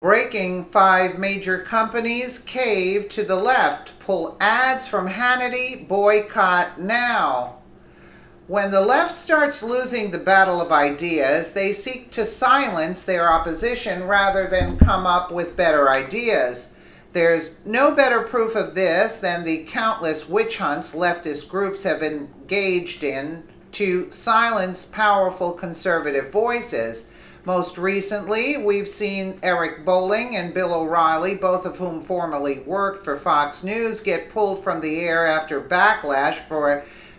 Breaking: 5 major companies cave to the left. Pull ads from Hannity. Boycott now. When the left starts losing the battle of ideas, they seek to silence their opposition rather than come up with better ideas. There's no better proof of this than the countless witch hunts leftist groups have engaged in to silence powerful conservative voices. Most recently, we've seen Eric Bolling and Bill O'Reilly, both of whom formerly worked for Fox News, get pulled from the air after backlash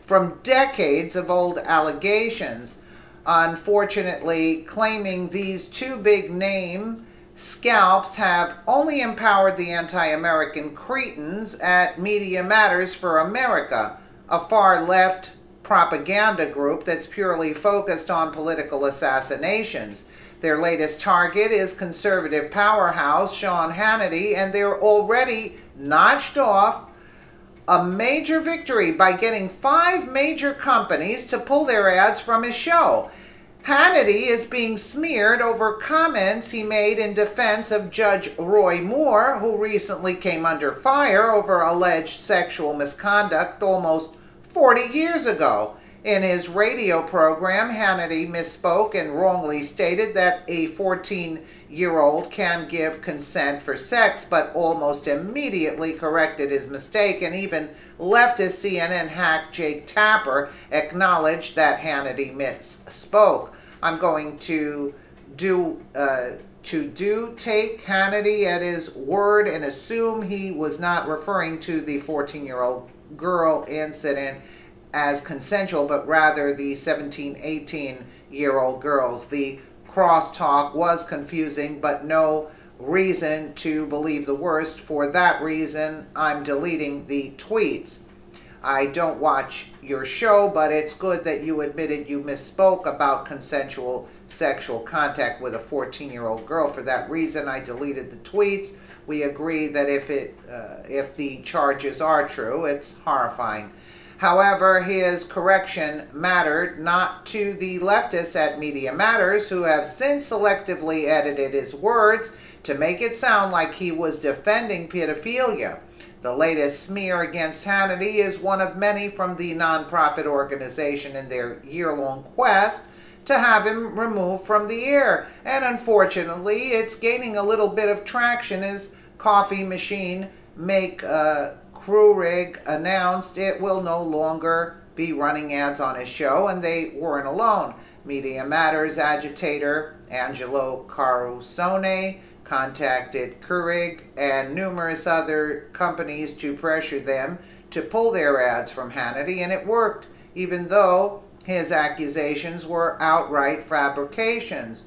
from decades of old allegations. Unfortunately, claiming these two big name scalps have only empowered the anti-American cretins at Media Matters for America, a far-left propaganda group that's purely focused on political assassinations. Their latest target is conservative powerhouse Sean Hannity, and they're already notched off a major victory by getting 5 major companies to pull their ads from his show. Hannity is being smeared over comments he made in defense of Judge Roy Moore, who recently came under fire over alleged sexual misconduct almost 40 years ago. In his radio program, Hannity misspoke and wrongly stated that a 14-year-old can give consent for sex, but almost immediately corrected his mistake, and even leftist CNN hack Jake Tapper acknowledged that Hannity misspoke. I'm going to take Hannity at his word and assume he was not referring to the 14-year-old girl incident as consensual, but rather the 17, 18-year-old girls. The crosstalk was confusing, but no reason to believe the worst. For that reason, I'm deleting the tweets. I don't watch your show, but it's good that you admitted you misspoke about consensual sexual contact with a 14-year-old girl. For that reason, I deleted the tweets. We agree that if the charges are true, it's horrifying. However, his correction mattered not to the leftists at Media Matters, who have since selectively edited his words to make it sound like he was defending pedophilia. The latest smear against Hannity is one of many from the nonprofit organization in their year-long quest to have him removed from the air. And unfortunately, it's gaining a little bit of traction as coffee machine make Keurig announced it will no longer be running ads on his show, and they weren't alone. Media Matters agitator Angelo Carusone contacted Keurig and numerous other companies to pressure them to pull their ads from Hannity, and it worked, even though his accusations were outright fabrications.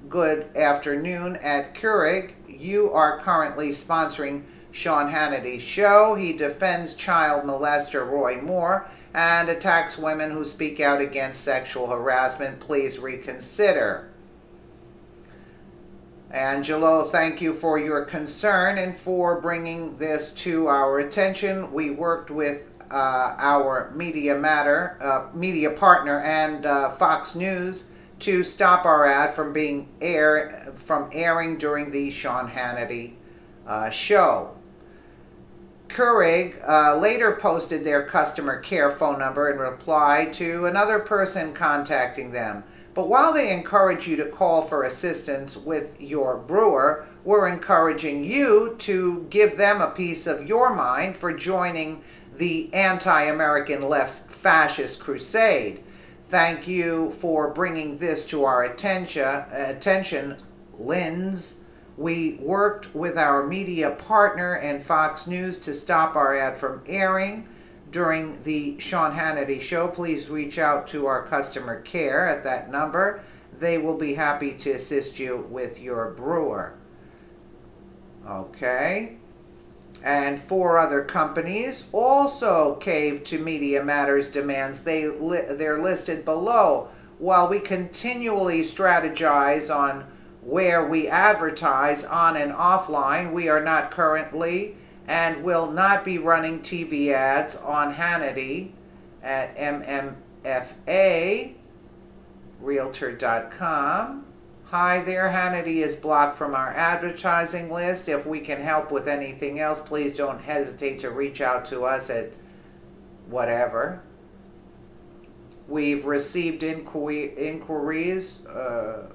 Good afternoon at Keurig. You are currently sponsoring Sean Hannity's show. He defends child molester Roy Moore and attacks women who speak out against sexual harassment. Please reconsider. Angelo, thank you for your concern and for bringing this to our attention. We worked with our media partner and Fox News to stop our ad from airing during the Sean Hannity show. Keurig later posted their customer care phone number in reply to another person contacting them. But while they encourage you to call for assistance with your brewer, we're encouraging you to give them a piece of your mind for joining the anti-American left's fascist crusade. Thank you for bringing this to our attention, Linz. We worked with our media partner and Fox News to stop our ad from airing during the Sean Hannity show. Please reach out to our customer care at that number. They will be happy to assist you with your brewer. Okay. And 4 other companies also caved to Media Matters demands. They're listed below. While we continually strategize on where we advertise on and offline, we are not currently and will not be running TV ads on Hannity at MMFA, Realtor.com, Hi there, Hannity is blocked from our advertising list. If we can help with anything else, please don't hesitate to reach out to us at whatever. We've received inquiries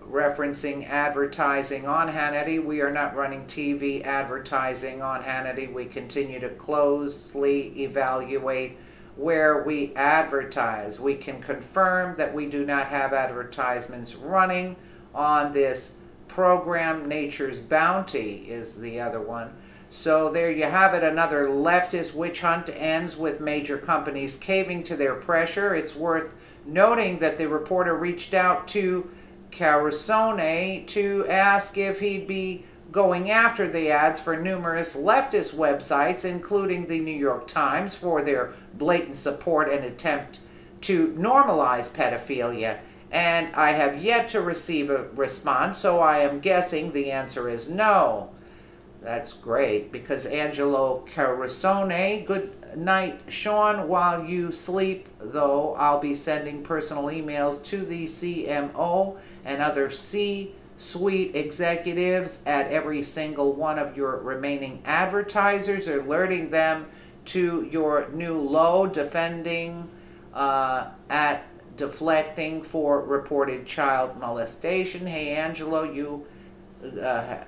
referencing advertising on Hannity. We are not running TV advertising on Hannity. We continue to closely evaluate where we advertise. We can confirm that we do not have advertisements running on this program. Nature's Bounty is the other one. So there you have it. Another leftist witch hunt ends with major companies caving to their pressure. It's worth noting that the reporter reached out to Carusone to ask if he'd be going after the ads for numerous leftist websites, including the New York Times, for their blatant support and attempt to normalize pedophilia. And I have yet to receive a response, so I am guessing the answer is no. That's great, because Angelo Carusone, good night, Sean. While you sleep, though, I'll be sending personal emails to the CMO and other C-suite executives at every single one of your remaining advertisers, alerting them to your new low, deflecting for reported child molestation. Hey, Angelo, you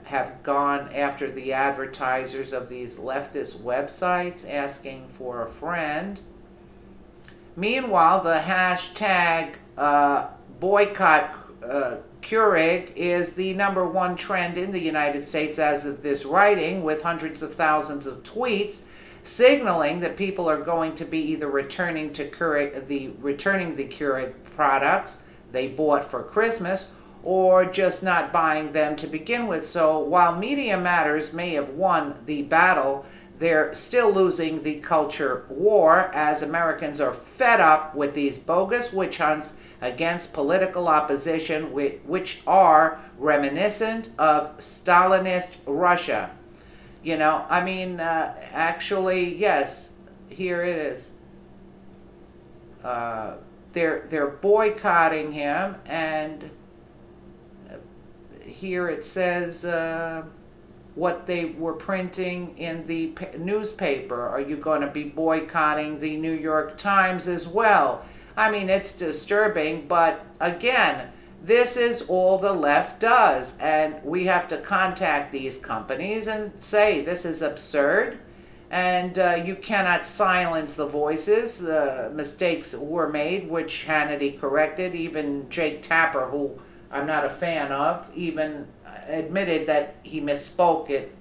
have gone after the advertisers of these leftist websites asking for a friend. Meanwhile, the hashtag boycott Keurig is the #1 trend in the United States as of this writing, with hundreds of thousands of tweets signaling that people are going to be either returning the Keurig products they bought for Christmas, or just not buying them to begin with. So while Media Matters may have won the battle, they're still losing the culture war, as Americans are fed up with these bogus witch hunts against political opposition, which are reminiscent of Stalinist Russia. You know, I mean, actually, yes, here it is. They're boycotting him, and here it says what they were printing in the newspaper. Are you going to be boycotting the New York Times as well? I mean, it's disturbing, but again, this is all the left does, and we have to contact these companies and say this is absurd, and you cannot silence the voices. Mistakes were made, which Hannity corrected. Even Jake Tapper, who I'm not a fan of, even admitted that he misspoke it.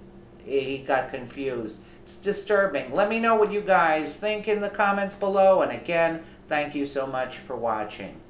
He got confused. It's disturbing. Let me know what you guys think in the comments below, and again, thank you so much for watching.